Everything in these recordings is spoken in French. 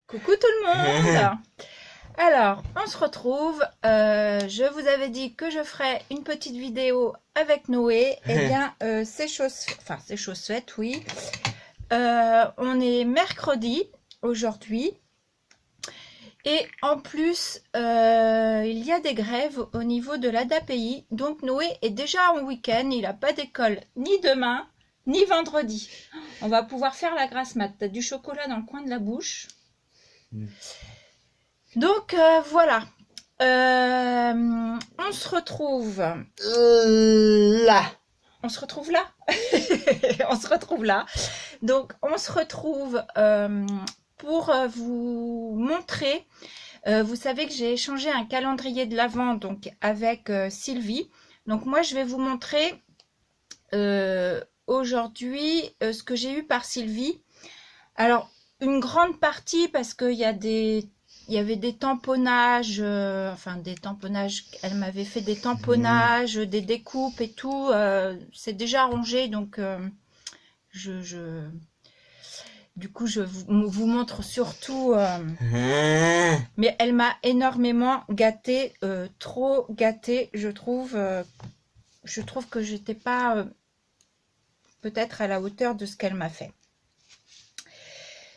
Coucou tout le monde. Alors, on se retrouve. Je vous avais dit que je ferais une petite vidéo avec Noé. Eh bien, c'est chose faite, oui. On est mercredi aujourd'hui. Et en plus, il y a des grèves au niveau de l'ADAPI. Donc Noé est déjà en week-end. Il n'a pas d'école ni demain, ni vendredi. On va pouvoir faire la grasse mat. Tu as du chocolat dans le coin de la bouche. Donc voilà. On se retrouve là. On se retrouve là. On se retrouve là. Donc on se retrouve pour vous montrer. Vous savez que j'ai échangé un calendrier de l'Avent donc avec Sylvie. Donc moi je vais vous montrer aujourd'hui ce que j'ai eu par Sylvie. Alors une grande partie parce qu'il y a il y avait des tamponnages, elle m'avait fait des tamponnages, des découpes et tout, c'est déjà rangé, donc du coup je vous montre surtout, mais elle m'a énormément gâtée, trop gâtée, je trouve que j'étais pas peut-être à la hauteur de ce qu'elle m'a fait.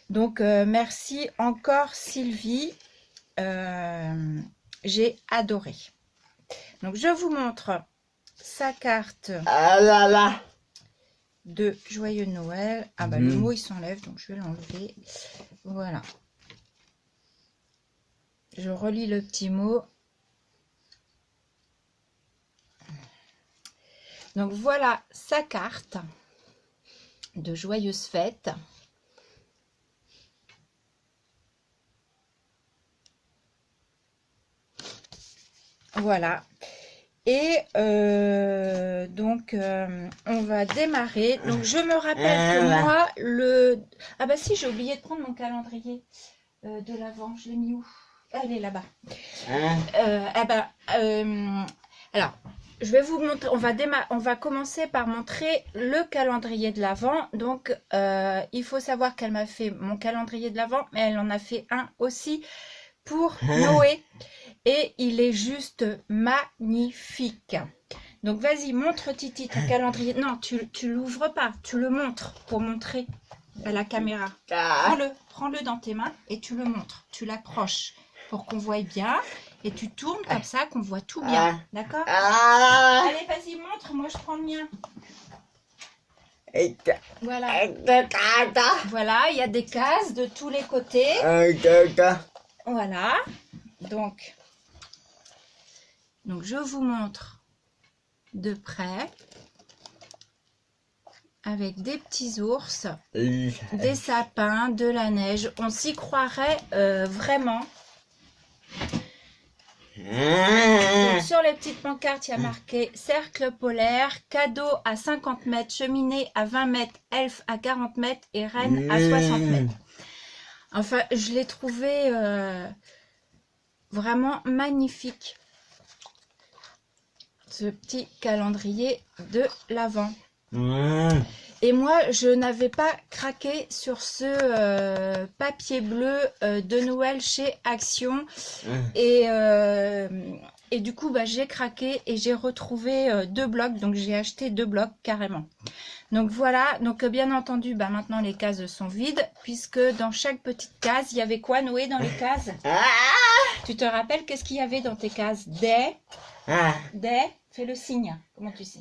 Donc, merci encore Sylvie, j'ai adoré. Donc, je vous montre sa carte de Joyeux Noël. Ah bah le mot il s'enlève, donc je vais l'enlever. Voilà. Je relis le petit mot. Donc, voilà sa carte de Joyeuses Fêtes. Voilà, et donc on va démarrer. Donc je me rappelle que moi ah bah si, j'ai oublié de prendre mon calendrier de l'Avent. Je l'ai mis où? Elle est là-bas. Alors je vais vous montrer. On va commencer par montrer le calendrier de l'Avent. Donc il faut savoir qu'elle m'a fait mon calendrier de l'Avent, mais elle en a fait un aussi pour Noé. Et il est juste magnifique. Donc, vas-y, montre Titi ton calendrier. Non, tu l'ouvres pas, tu le montres pour montrer à la caméra. Prends-le dans tes mains et tu le montres. Tu l'approches pour qu'on voit bien. Et tu tournes comme ça, qu'on voit tout bien. D'accord? Allez, vas-y, montre. Moi, je prends le mien. Voilà. Voilà, il y a des cases de tous les côtés. Voilà. Donc, je vous montre de près avec des petits ours, des sapins, de la neige. On s'y croirait vraiment. Donc, sur les petites pancartes, il y a marqué cercle polaire, cadeau à 50 mètres, cheminée à 20 mètres, elfe à 40 mètres et reine à 60 mètres. Enfin, je l'ai trouvé vraiment magnifique, ce petit calendrier de l'Avent. Et moi, je n'avais pas craqué sur ce papier bleu de Noël chez Action. Et du coup, bah, j'ai craqué et j'ai retrouvé 2 blocs. Donc, j'ai acheté 2 blocs carrément. Donc, voilà. Donc, bien entendu, bah, maintenant, les cases sont vides. Puisque dans chaque petite case, il y avait quoi, Noé, dans les cases? Tu te rappelles qu'est-ce qu'il y avait dans tes cases? Fais le signe. Comment tu sais?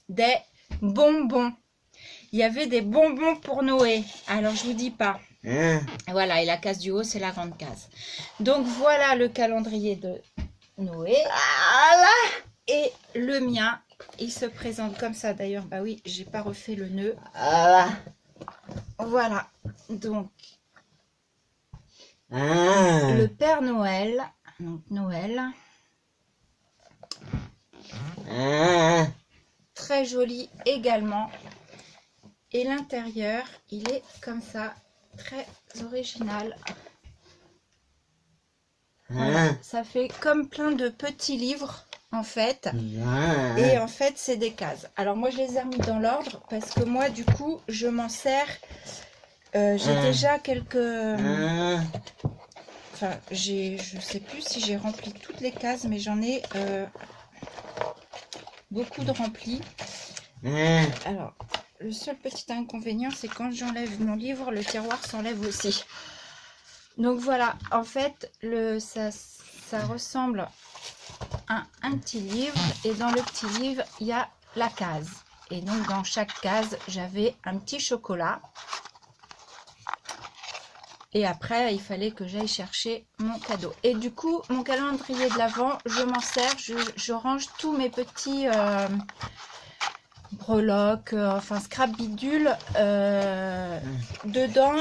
Des bonbons. Il y avait des bonbons pour Noé. Alors, je vous dis pas. Voilà, et la case du haut, c'est la grande case. Donc, voilà le calendrier de Noé. Et le mien, il se présente comme ça. D'ailleurs, bah oui, j'ai pas refait le nœud. Voilà. Donc, le Père Noël. Donc, Noël. Très joli également. Et l'intérieur, il est comme ça, très original. Voilà, ça fait comme plein de petits livres en fait. Et en fait, c'est des cases. Alors moi, je les ai remis dans l'ordre parce que moi, du coup, je m'en sers. J'ai déjà quelques Enfin, je sais plus si j'ai rempli toutes les cases, mais j'en ai beaucoup de remplis. Alors, le seul petit inconvénient, c'est quand j'enlève mon livre, le tiroir s'enlève aussi. Donc voilà, en fait, ça ressemble à un petit livre. Et dans le petit livre, il y a la case. Et donc, dans chaque case, j'avais un petit chocolat. Et après, il fallait que j'aille chercher mon cadeau. Et du coup, mon calendrier de l'Avent, je m'en sers. Je range tous mes petits breloques, enfin scrap bidule dedans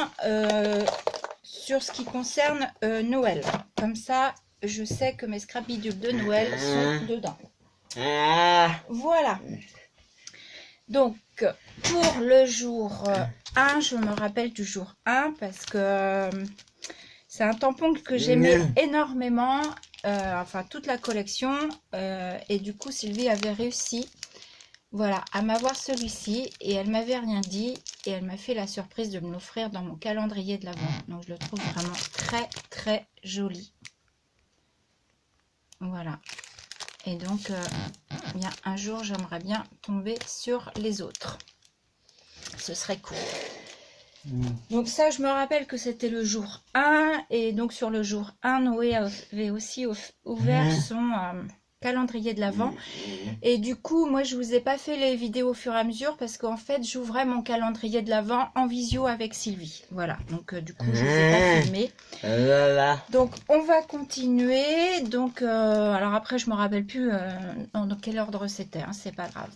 sur ce qui concerne Noël. Comme ça, je sais que mes scrap bidules de Noël sont dedans. Voilà. Donc, pour le jour 1, je me rappelle du jour 1 parce que c'est un tampon que j'aimais énormément, enfin toute la collection, et du coup Sylvie avait réussi, voilà, à m'avoir celui-ci et elle m'avait rien dit et elle m'a fait la surprise de me l'offrir dans mon calendrier de l'Avent. Donc je le trouve vraiment très très joli. Voilà. Et donc, bien, un jour, j'aimerais bien tomber sur les autres. Ce serait cool. Donc ça, je me rappelle que c'était le jour 1. Et donc, sur le jour 1, Noé avait aussi ouvert son calendrier de l'Avent. Et du coup, moi, je vous ai pas fait les vidéos au fur et à mesure parce qu'en fait, j'ouvrais mon calendrier de l'Avent en visio avec Sylvie. Voilà, donc du coup, je ne vous ai pas filmé. Donc, on va continuer. Donc, alors après, je me rappelle plus dans quel ordre c'était, hein, c'est pas grave.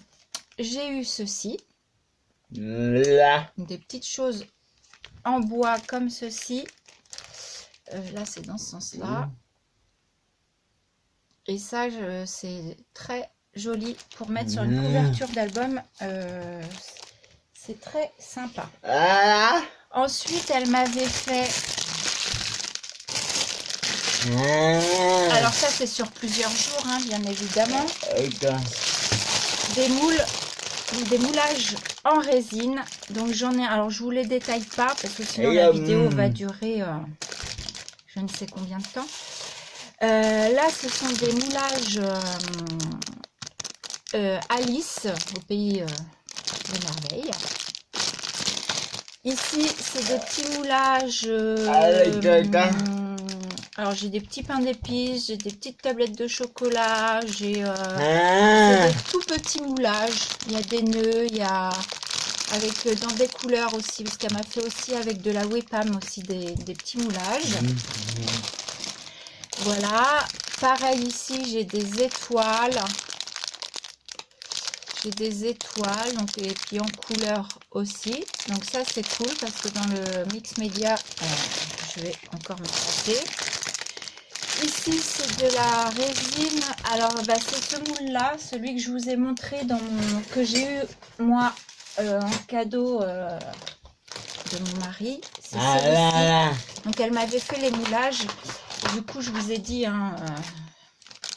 J'ai eu ceci. Des petites choses en bois comme ceci. Là, c'est dans ce sens-là. Et ça, c'est très joli pour mettre sur une couverture d'album. C'est très sympa. Ensuite, elle m'avait fait... Alors ça, c'est sur plusieurs jours, hein, bien évidemment. Des moules, des moulages en résine. Donc j'en ai... Alors, je vous les détaille pas parce que sinon la vidéo va durer je ne sais combien de temps. Là, ce sont des moulages Alice, au pays des merveilles. Ici, c'est des petits moulages. Alors, j'ai des petits pains d'épices, j'ai des petites tablettes de chocolat, j'ai des tout petits moulages. Il y a des nœuds, il y a avec dans des couleurs aussi, parce qu'elle m'a fait aussi avec de la Wepam aussi des petits moulages. Voilà, pareil ici, j'ai des étoiles. J'ai des étoiles, donc, et puis en couleur aussi. Donc ça, c'est cool parce que dans le mix média, je vais encore me tromper. Ici, c'est de la résine. Alors, bah, c'est ce moule-là, celui que je vous ai montré, que j'ai eu, moi, en cadeau de mon mari. C'est celui-ci. Donc, elle m'avait fait les moulages. Du coup, je vous ai dit, hein,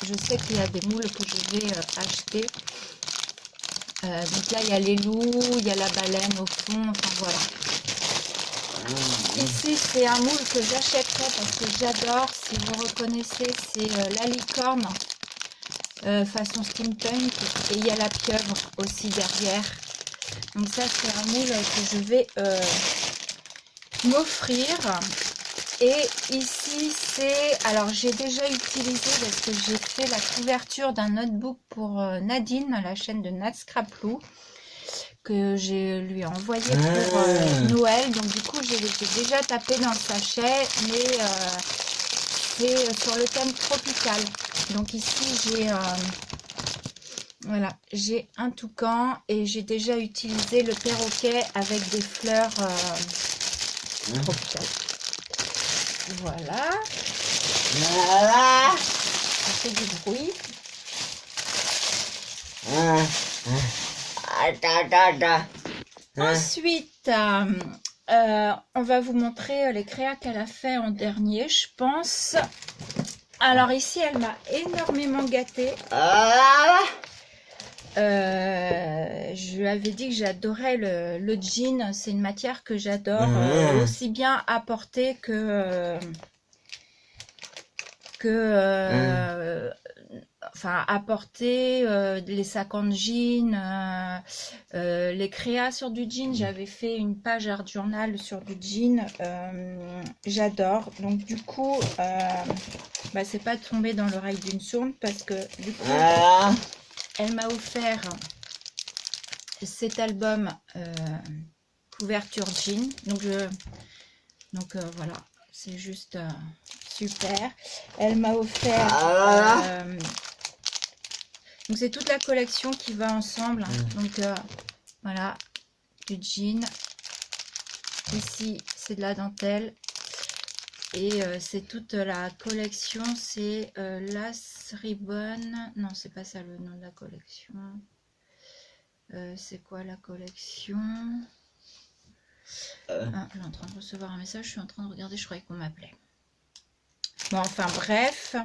je sais qu'il y a des moules que je vais acheter. Donc là, il y a les loups, il y a la baleine au fond, enfin voilà. Ici, c'est un moule que j'achèterai parce que j'adore. Si vous reconnaissez, c'est la licorne façon steampunk. Et il y a la pieuvre aussi derrière. Donc ça, c'est un moule que je vais m'offrir. Et ici, c'est... Alors, j'ai déjà utilisé parce que j'ai fait la couverture d'un notebook pour Nadine, la chaîne de Nat Scraplou, que je lui ai envoyé pour Noël. Donc, du coup, j'ai déjà tapé dans le sachet, mais c'est sur le thème tropical. Donc, ici, j'ai... voilà, j'ai un toucan et j'ai déjà utilisé le perroquet avec des fleurs tropicales. Voilà. Ça fait du bruit. Ensuite, on va vous montrer les créas qu'elle a fait en dernier, je pense. Alors ici, elle m'a énormément gâtée. Je lui avais dit que j'adorais le jean. C'est une matière que j'adore, aussi bien à porter que enfin, apporter les sacs en jean, les créas sur du jean. J'avais fait une page art journal sur du jean. J'adore. Donc, du coup, bah, c'est pas tombé dans l'oreille d'une sourde parce que, du coup, elle m'a offert cet album couverture jean. Donc, voilà, c'est juste super. Elle m'a offert donc c'est toute la collection qui va ensemble, hein. Donc voilà, du jean, ici c'est de la dentelle et c'est toute la collection. C'est Lace Ribbon, non c'est pas ça le nom de la collection. C'est quoi la collection? Ah, je suis en train de recevoir un message, je suis en train de regarder, je croyais qu'on m'appelait. Bon, enfin bref.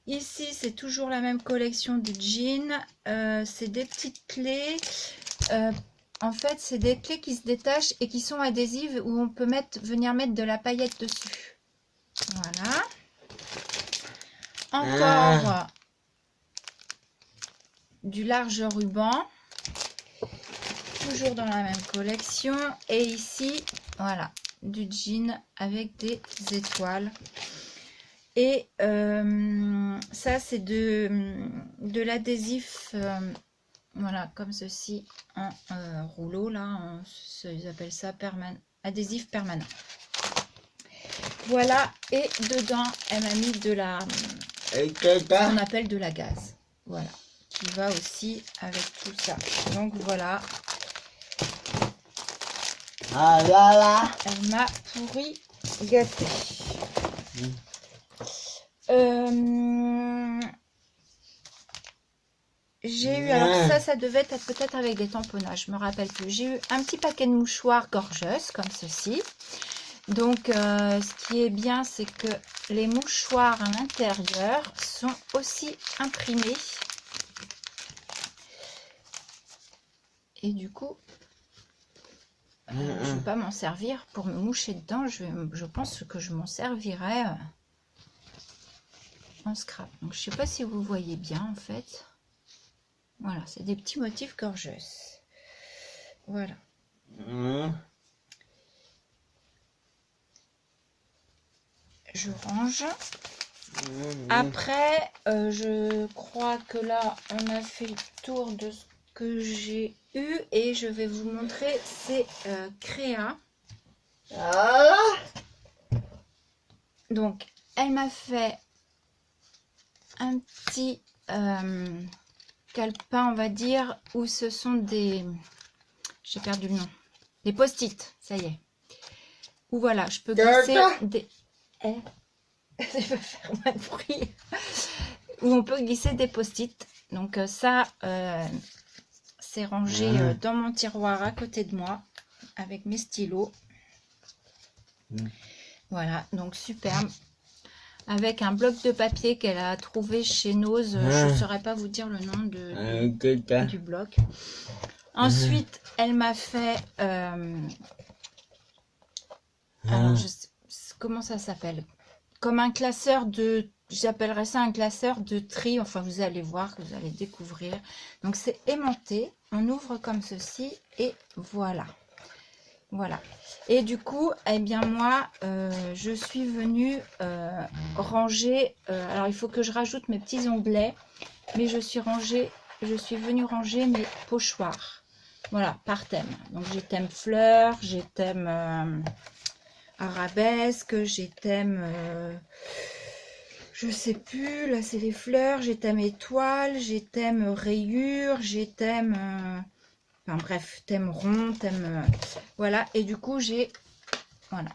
Ici, c'est toujours la même collection de jeans. C'est des petites clés. En fait, c'est des clés qui se détachent et qui sont adhésives où on peut venir mettre de la paillette dessus. Voilà. Encore du large ruban. Toujours dans la même collection. Et ici, voilà, du jean avec des étoiles. Et ça, c'est de l'adhésif, voilà, comme ceci, en rouleau, là, ils appellent ça adhésif permanent. Voilà, et dedans, elle m'a mis de la, ce qu'on appelle de la gaze, voilà, qui va aussi avec tout ça. Donc voilà. Ah là là. Elle m'a pourri gâté. J'ai eu, alors ça devait être peut-être avec des tamponnages, je me rappelle plus. J'ai eu un petit paquet de mouchoirs gorgeuse comme ceci. Donc ce qui est bien, c'est que les mouchoirs à l'intérieur sont aussi imprimés. Et du coup, je ne vais pas m'en servir pour me moucher dedans. Je pense que je m'en servirai en scrap. Donc je sais pas si vous voyez bien en fait. Voilà, c'est des petits motifs gorgeous. Voilà. Je range. Après, je crois que là, on a fait le tour de ce que j'ai eu et je vais vous montrer ces créas. Donc, elle m'a fait un petit calepin, on va dire, où ce sont des... J'ai perdu le nom. Des post-it, ça y est. Où voilà, je peux glisser des... Je vais faire moins de bruit. Où on peut glisser des post-it. Donc ça, c'est rangé dans mon tiroir à côté de moi avec mes stylos. Voilà, donc superbe. Avec un bloc de papier qu'elle a trouvé chez Nose. Je ne saurais pas vous dire le nom du bloc. Ensuite, elle m'a fait... alors, comment ça s'appelle? Comme un classeur de... J'appellerais ça un classeur de tri. Enfin, vous allez voir, que vous allez découvrir. Donc, c'est aimanté. On ouvre comme ceci. Et voilà. Voilà. Et du coup, eh bien moi, je suis venue ranger... alors, il faut que je rajoute mes petits onglets. Mais je suis venue ranger mes pochoirs. Voilà, par thème. Donc, j'ai thème fleurs, j'ai thème... arabesque, j'ai thème, je sais plus, là c'est les fleurs, j'ai thème étoile, j'ai thème rayures, j'ai thème, enfin bref, thème rond, thème, voilà, et du coup j'ai, voilà,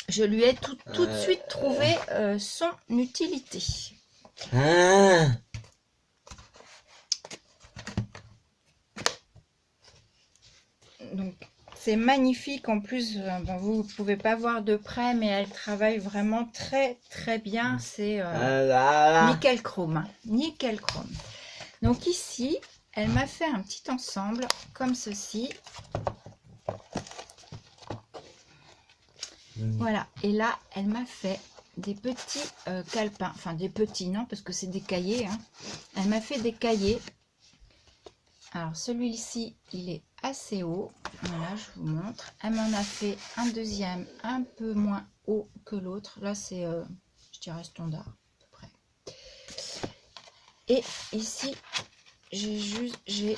je lui ai tout de suite trouvé son utilité. Donc, c'est magnifique en plus, bon, vous ne pouvez pas voir de près, mais elle travaille vraiment très très bien. C'est nickel chrome, hein, nickel chrome. Donc ici, elle m'a fait un petit ensemble comme ceci. Voilà, et là, elle m'a fait des petits calepins. Enfin, des petits, non, parce que c'est des cahiers. Hein. Elle m'a fait des cahiers. Alors, celui-ci, il est assez haut. Voilà, je vous montre. Elle m'en a fait un deuxième un peu moins haut que l'autre. Là, c'est, je dirais, standard, à peu près. Et ici, j'ai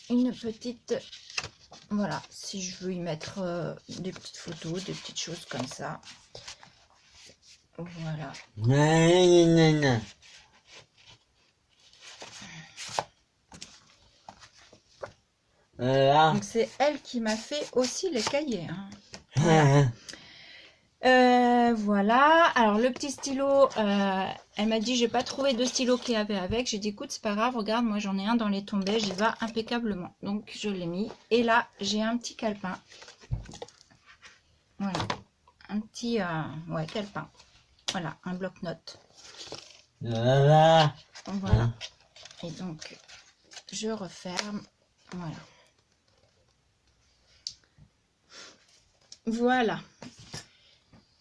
une petite... Voilà, si je veux y mettre des petites photos, des petites choses comme ça. Voilà. Donc c'est elle qui m'a fait aussi les cahiers. Hein. Voilà. Voilà. Alors le petit stylo, elle m'a dit j'ai pas trouvé de stylo qui avait avec. J'ai dit écoute c'est pas grave, regarde moi j'en ai un dans les tombées, j'y va impeccablement. Donc je l'ai mis. Et là j'ai un petit calepin. Voilà. Un petit ouais, calepin. Voilà, un bloc-notes. Voilà. Et donc je referme. Voilà. Voilà.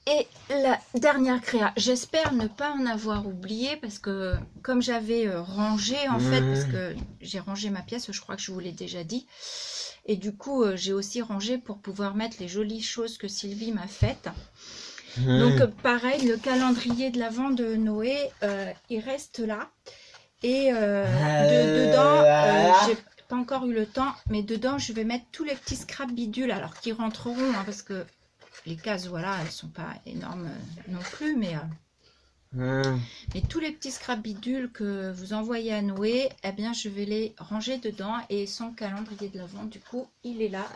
Et la dernière créa, j'espère ne pas en avoir oublié parce que comme j'avais rangé en fait, parce que j'ai rangé ma pièce, je crois que je vous l'ai déjà dit. Et du coup, j'ai aussi rangé pour pouvoir mettre les jolies choses que Sylvie m'a faites. Donc pareil, le calendrier de l'Avent de Noé, il reste là. Et dedans, j'ai pas encore eu le temps, mais dedans, je vais mettre tous les petits scraps bidules, alors qui rentreront, hein, parce que les cases, voilà, elles sont pas énormes non plus, mais tous les petits scraps bidules que vous envoyez à Noé, eh bien, je vais les ranger dedans. Et son calendrier de l'Avent, du coup, il est là,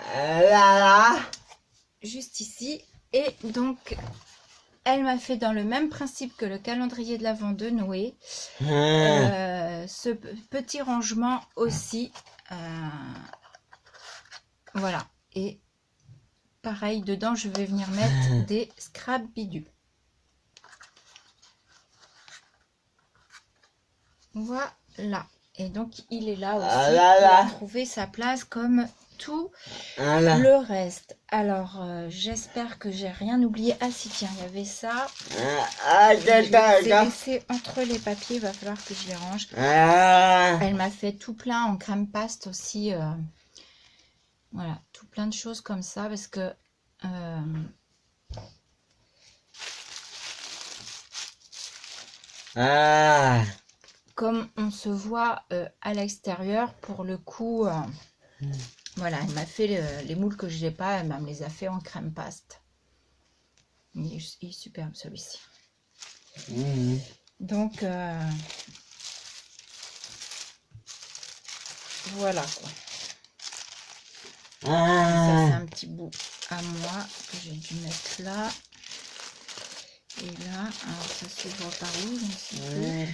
juste ici. Et donc, elle m'a fait dans le même principe que le calendrier de l'Avent de Noé, ce petit rangement aussi. Voilà. Et pareil, dedans, je vais venir mettre des scraps bidules. Voilà. Et donc, il est là aussi. Il a trouvé sa place comme tout le reste. Alors, j'espère que j'ai rien oublié. Ah si, tiens, il y avait ça. Je les ai laissés entre les papiers. Il va falloir que je les range. Elle m'a fait tout plein en crème paste aussi. Voilà, tout plein de choses comme ça. Parce que... comme on se voit à l'extérieur, pour le coup, voilà, elle m'a fait les moules que je n'ai pas, elle me les a fait en crème paste. Il est superbe celui-ci. Donc, voilà quoi. Ça, c'est un petit bout à moi que j'ai dû mettre là. Et là, alors ça s'ouvre par où, je ne sais plus.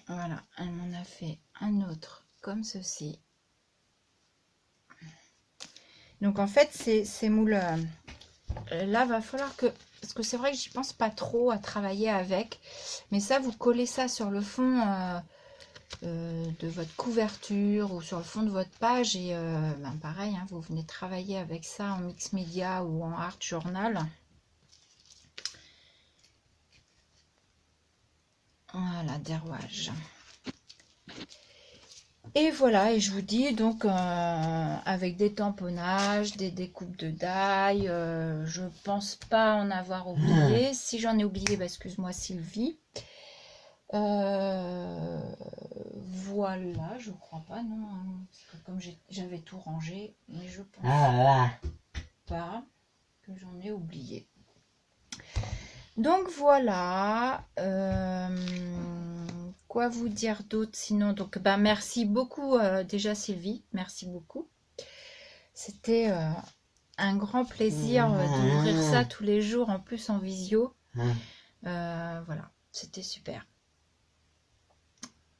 Voilà, elle m'en a fait un autre comme ceci. Donc en fait, ces moules là, va falloir que... Parce que c'est vrai que j'y pense pas trop à travailler avec. Mais ça, vous collez ça sur le fond de votre couverture ou sur le fond de votre page. Et pareil, hein, vous venez travailler avec ça en mix média ou en art journal. Voilà, dérouage. Et voilà, et je vous dis donc avec des tamponnages, des découpes de die, je pense pas en avoir oublié. Si j'en ai oublié, bah, excuse-moi Sylvie. Voilà, je crois pas, non. Parce que comme j'avais tout rangé, mais je pense pas que j'en ai oublié. Donc voilà. Quoi vous dire d'autre sinon? Donc merci beaucoup déjà Sylvie, merci beaucoup. C'était un grand plaisir d'ouvrir ça tous les jours, en plus en visio. Voilà, c'était super.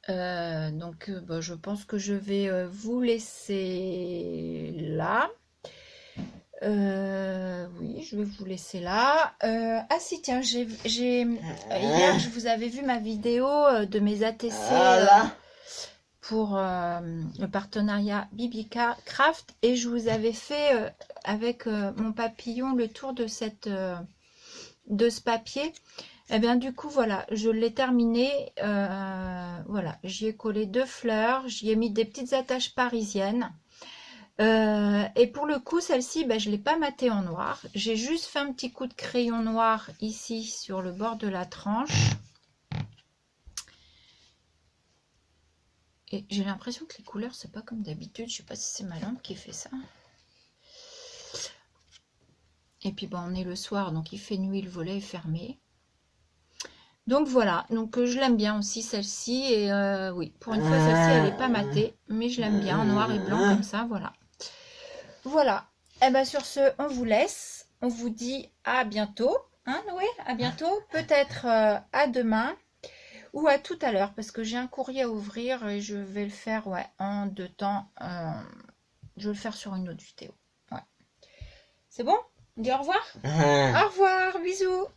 Donc je pense que je vais vous laisser là. Oui, je vais vous laisser là. Ah si, tiens, hier, je vous avais vu ma vidéo de mes ATC pour le partenariat Bibica Craft et je vous avais fait avec mon papillon le tour de de ce papier. Et bien du coup voilà, je l'ai terminé. Voilà, j'y ai collé 2 fleurs, j'y ai mis des petites attaches parisiennes. Et pour le coup, celle-ci, je ne l'ai pas matée en noir. J'ai juste fait un petit coup de crayon noir ici sur le bord de la tranche. Et j'ai l'impression que les couleurs, c'est pas comme d'habitude. Je sais pas si c'est ma lampe qui fait ça. Et puis on est le soir, donc il fait nuit, le volet est fermé. Donc voilà, donc je l'aime bien aussi celle-ci. Et oui, pour une fois, celle-ci, elle n'est pas matée, mais je l'aime bien en noir et blanc comme ça, voilà. Voilà. Et bien sur ce, on vous laisse. On vous dit à bientôt. Hein, Noé? À bientôt. Peut-être à demain ou à tout à l'heure parce que j'ai un courrier à ouvrir et je vais le faire en 2 temps. Je vais le faire sur une autre vidéo. Ouais. C'est bon? On dit au revoir? Au revoir, bisous.